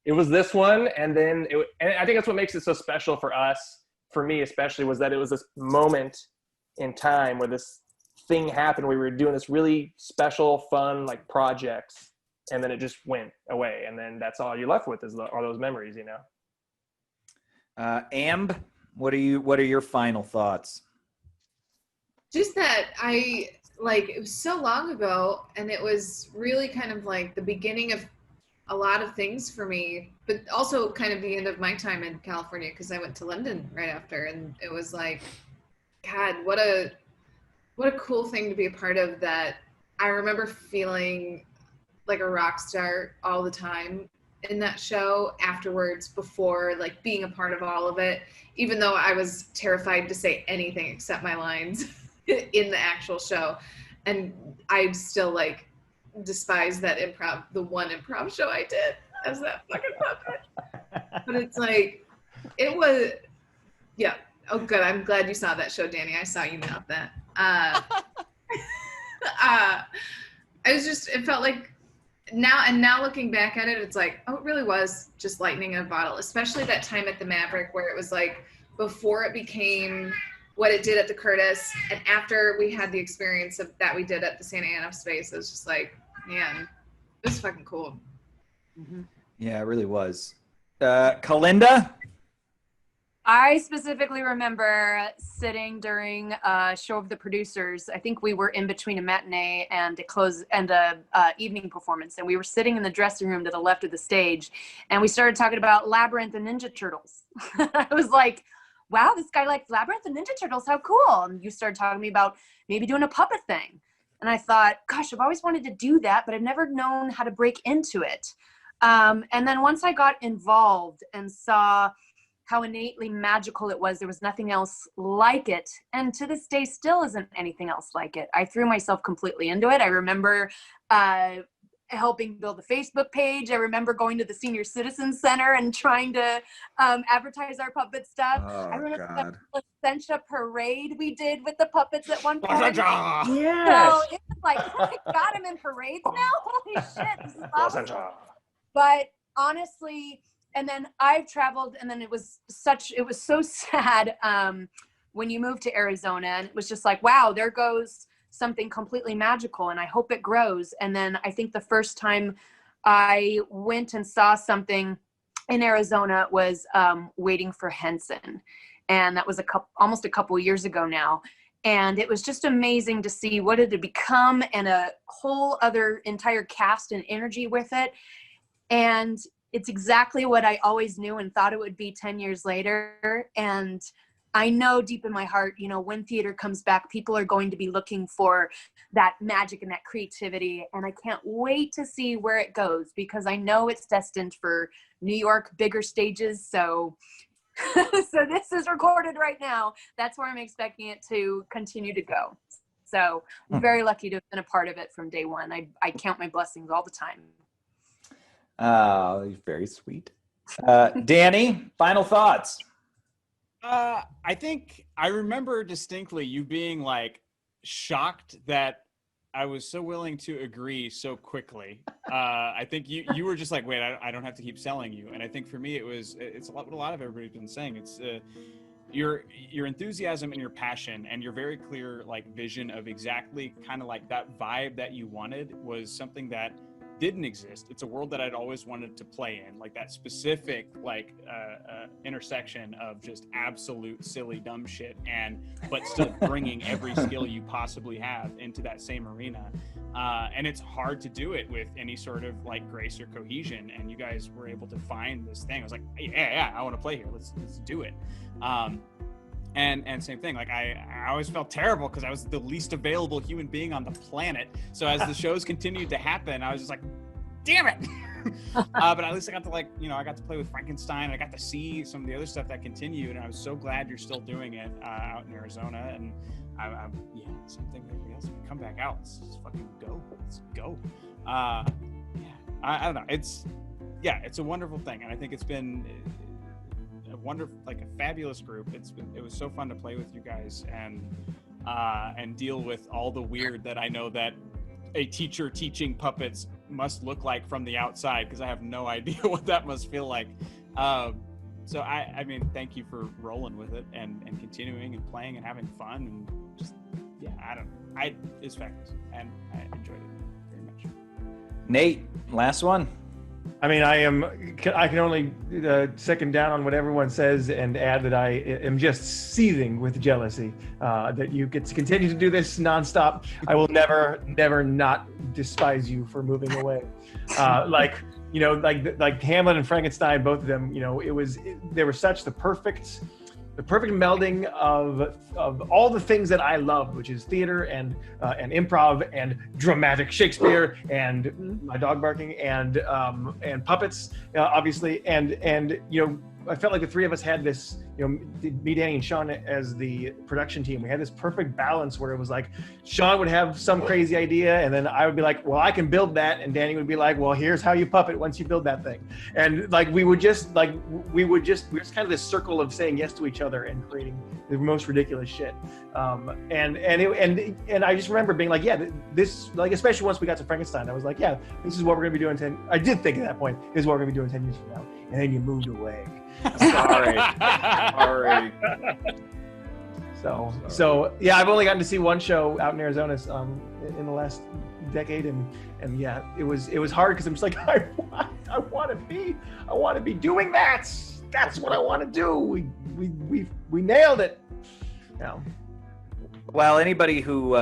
It was this one, and then and I think that's what makes it so special for us, for me especially, was that it was this moment in time where this thing happened. We were doing this really special, fun like projects, and then it just went away, and then that's all you're left with are those memories, Amb, what are your final thoughts? Just that it was so long ago, and it was really kind of like the beginning of a lot of things for me, but also kind of the end of my time in California, because I went to London right after, and it was like, God, what a cool thing to be a part of. That I remember feeling like a rock star all the time in that show afterwards, before like being a part of all of it, even though I was terrified to say anything except my lines in the actual show. And I still like despise that the one improv show I did as that fucking puppet. But it's like, it was, yeah. Oh, good. I'm glad you saw that show, Danny. I saw you mouth that. It felt like now looking back at it, it's like, oh, it really was just lightning in a bottle, especially that time at the Maverick, where it was like before it became what it did at the Curtis, and after we had the experience of that we did at the Santa Ana space. It was just like, man, it was fucking cool. Yeah, it really was. Kalinda? I specifically remember sitting during a show of the producers. I think we were in between a matinee and a evening performance, and we were sitting in the dressing room to the left of the stage, and we started talking about Labyrinth and Ninja Turtles. I was like, wow, this guy likes Labyrinth and Ninja Turtles, how cool. And you started talking to me about maybe doing a puppet thing. And I thought, gosh, I've always wanted to do that, but I've never known how to break into it. And then once I got involved and saw how innately magical it was, there was nothing else like it. And to this day, still isn't anything else like it. I threw myself completely into it. I remember helping build the Facebook page. I remember going to the Senior Citizen Center and trying to advertise our puppet stuff. Oh, I remember God. the Placentia parade we did with the puppets at one point. Yes. So it was like, oh my God, I'm in parades now? Holy shit, this is awesome. But honestly, and then I've traveled, and then it was so sad when you moved to Arizona, and it was just like, wow, there goes something completely magical, and I hope it grows. And then I think the first time I went and saw something in Arizona was Waiting for Henson, and that was almost a couple years ago now. And it was just amazing to see what it had become, and a whole other entire cast and energy with it. And it's exactly what I always knew and thought it would be 10 years later. And I know deep in my heart, you know, when theater comes back, people are going to be looking for that magic and that creativity. And I can't wait to see where it goes, because I know it's destined for New York, bigger stages. So, so this is recorded right now. That's where I'm expecting it to continue to go. So I'm very lucky to have been a part of it from day one. I count my blessings all the time. Oh, very sweet. Danny, final thoughts. I think I remember distinctly you being like shocked that I was so willing to agree so quickly. I think you were just like, wait, I don't have to keep selling you. And I think for me, it's what a lot of everybody's been saying. It's your enthusiasm and your passion and your very clear like vision of exactly kind of like that vibe that you wanted was something that didn't exist. It's a world that I'd always wanted to play in, like that specific like intersection of just absolute silly dumb shit, but still bringing every skill you possibly have into that same arena. And it's hard to do it with any sort of like grace or cohesion. And you guys were able to find this thing. I was like, yeah, I want to play here. Let's do it. And same thing, like I always felt terrible because I was the least available human being on the planet. So as the shows continued to happen, I was just like, damn it. But at least I got to I got to play with Frankenstein. I got to see some of the other stuff that continued. And I was so glad you're still doing it out in Arizona. And same thing with everybody else. Come back out. Let's fucking go. Let's go. I don't know. It's a wonderful thing. And I think it's been a wonderful, like a fabulous group. It was so fun to play with you guys and deal with all the weird that I know that a teacher teaching puppets must look like from the outside, because I have no idea what that must feel like. So I mean, thank you for rolling with it and continuing and playing and having fun and just it's fabulous and I enjoyed it very much. Nate, last one. I mean, I can only second down on what everyone says and add that I am just seething with jealousy that you get to continue to do this nonstop. I will never not despise you for moving away. Like Hamlet and Frankenstein, both of them, they were such the perfect melding of all the things that I loved, which is theater and improv and dramatic Shakespeare and my dog barking and puppets, obviously. And I felt like the three of us had this, me, Danny, and Sean as the production team. We had this perfect balance where it was like Sean would have some crazy idea, and then I would be like, well, I can build that, and Danny would be like, well, here's how you puppet once you build that thing. And like we were just kind of this circle of saying yes to each other and creating the most ridiculous shit. And I just remember being like, yeah, this, like, especially once we got to Frankenstein, I was like, yeah, this is what we're gonna be doing I did think at that point, this is what we're gonna be doing 10 years from now. And then you moved away. Sorry. So yeah, I've only gotten to see one show out in Arizona in the last decade, and yeah, it was hard because I'm just like, I want to be doing that. that's what I want to do. We nailed it. No. Well, anybody who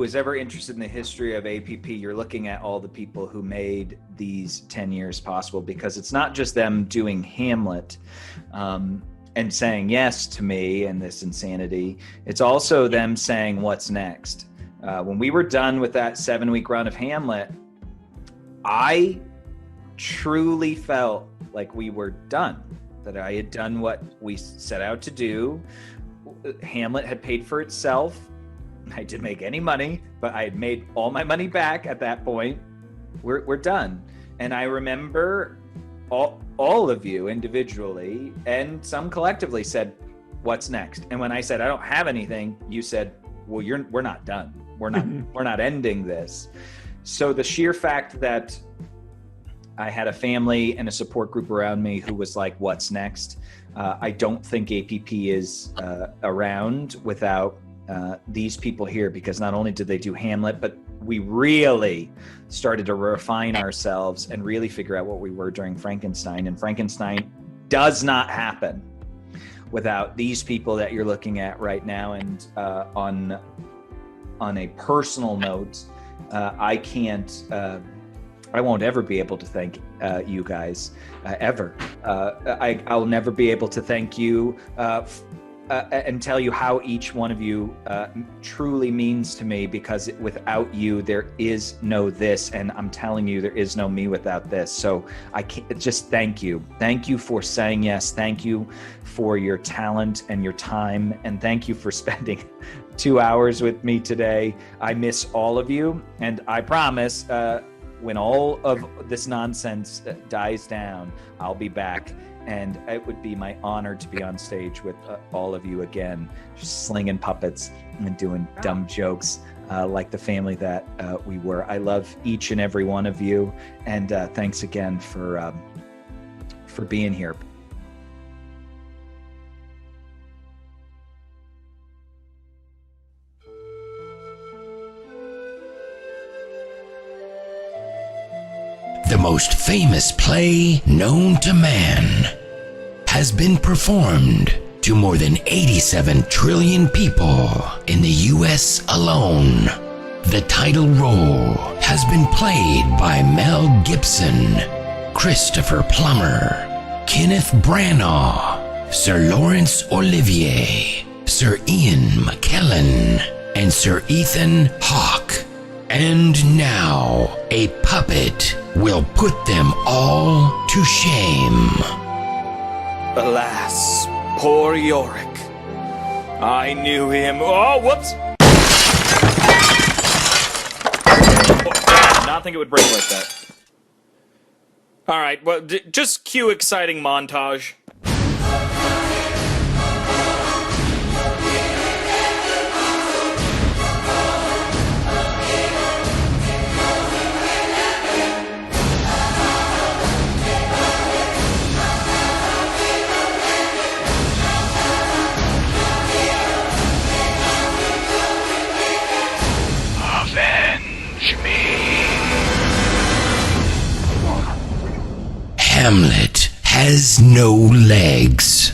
is ever interested in the history of APP, you're looking at all the people who made these 10 years possible, because it's not just them doing Hamlet and saying yes to me and this insanity. It's also them saying what's next. When we were done with that 7-week run of Hamlet, I truly felt like we were done, that I had done what we set out to do. Hamlet had paid for itself. I didn't make any money, but I had made all my money back at that point. We're done. And I remember all of you individually and some collectively said, what's next? And when I said I don't have anything, you said, well, we're not done. We're not ending this. So the sheer fact that I had a family and a support group around me who was like, what's next? I don't think APP is around without these people here, because not only did they do Hamlet, but we really started to refine ourselves and really figure out what we were during Frankenstein. And Frankenstein does not happen without these people that you're looking at right now. And on a personal note, I won't ever be able to thank you guys ever. I'll never be able to thank you and tell you how each one of you truly means to me, because without you, there is no this, and I'm telling you, there is no me without this. So I can't, just thank you. Thank you for saying yes. Thank you for your talent and your time, and thank you for spending 2 hours with me today. I miss all of you, and I promise when all of this nonsense dies down, I'll be back. And it would be my honor to be on stage with all of you again, just slinging puppets and doing dumb jokes like the family that we were. I love each and every one of you, and thanks again for being here. The most famous play known to man has been performed to more than 87 trillion people in the US alone. The title role has been played by Mel Gibson, Christopher Plummer, Kenneth Branagh, Sir Laurence Olivier, Sir Ian McKellen, and Sir Ethan Hawke. And now, a puppet will put them all to shame. Alas, poor Yorick. I knew him. Oh, whoops! I did not think it would break like that. Alright, well, just cue exciting montage. Hamlet has no legs.